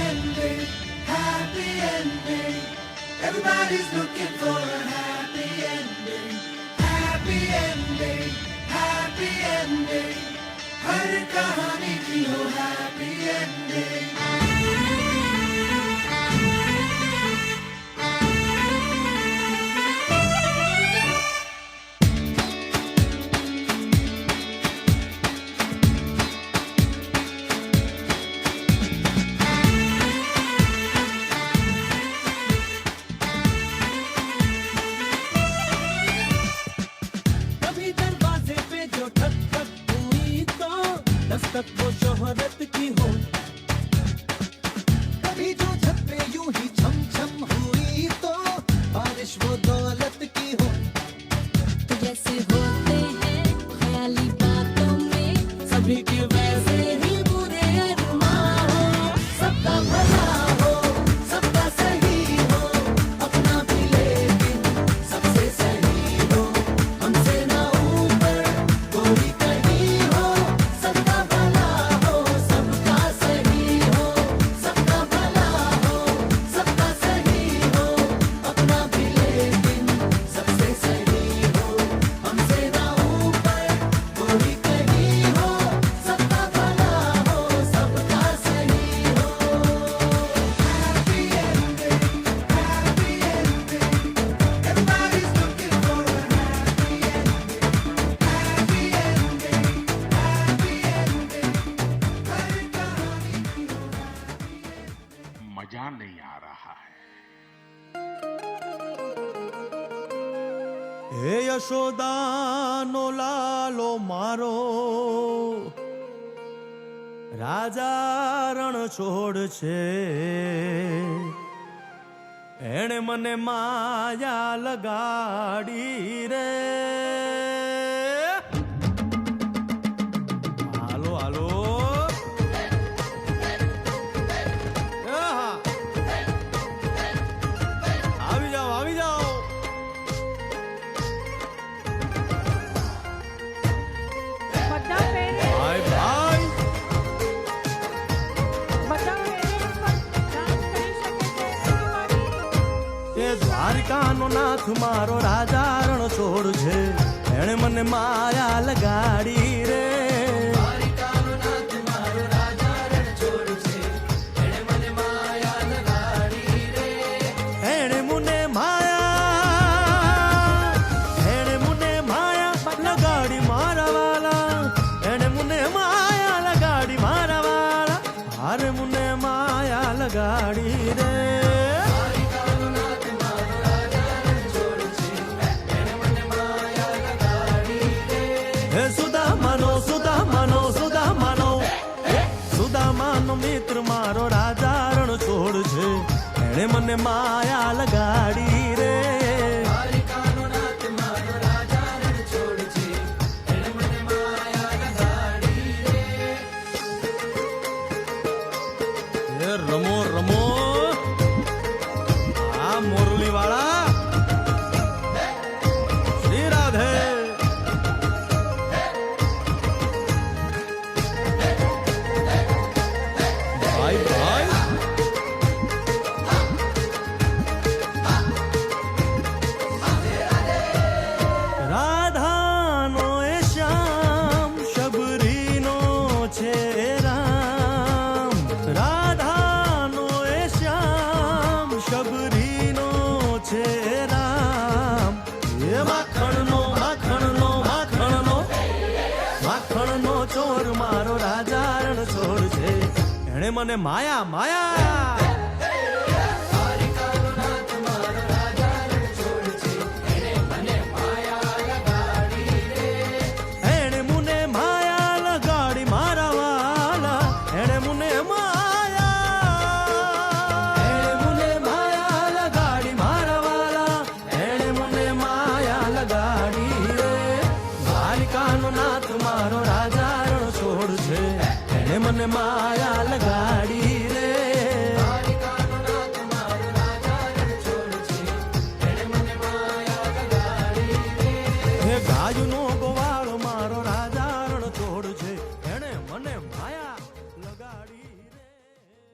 ending, happy ending. Everybody's looking for a happy ending, happy ending, happy ending. हर कहानी की हो happy ending. Dastak वो शोहरत की हो, कभी जो छत पे यूं ही छम छम हुई तो बारिश वो दौलत की हो. तो जैसे होते हैं ख्याली बातों में सभी के वैसे ही बुरे अरमान हो. सबका भला हो, सबका सही हो, अपना भी लेकिन सबसे सही हो. हमसे ना ऊपर कोई कहीं हो. सबका भला हो, सबका सही हो, सबका भला हो, सबका सही हो, अपना भी लेकिन सबसे सही हो. हमसे ना ऊपर कोई कहीं हो. सबका भला हो, सबका सही हो. Happy ending, happy ending. Everybody's looking for a happy ending, happy ending, happy ending. हर कहानी की हो happy ending. मजा नहीं आ रहा है. હે યશોદાનો લાલો મારો, રાજા રણ છોડ છે. એણે મને માયા લગાડી રે. હાલો હાલો આહા. આવી જાઓ આવી જાઓ. બધા પેરેન્ટ્સ ભાઈ ભાઈ બધા પેરેન્ટ્સ પણ ડાન્સ કરી શકે છે everybody. એ દ્વારકાનો નાથ મારો રાજા રણ છોડ છે. એણે મને માયા લગાડી રે. એણે મને માયા લગાડી મારા વાલા. એણે મને માયા લગાડી મારા વાલા. હારે મને માયા લગાડી રે. હે સુદામાનો સુદામાનો સુદામાનો સુદામાનો મિત્ર મારો રાજા રણ છોડ છે. એણે મને માયા લગાડી રે. એ રમો રમો આ મોરલી વાળા. શ્રી રાધે. ભાઈ ભાઈ રાધાનો એ શ્યામ શબરીનો છે રામ. રાધાનો એ શ્યામ શબરીનો છે રામ. એ માખણનો માખણનો માખણનો માખણનો ચોર મારો રાજા રણ છોડ છે. એણે મને માયા માયા. એણે મને માયા લગાડી મારા વાલા. એણે મને માયા લગાડી મારા વાલા. એણે મને માયા લગાડી રે. દ્વારિકાનો નાથ મારો રાજા રણ છોડ છે. એણે મને માયા લગાડી રે.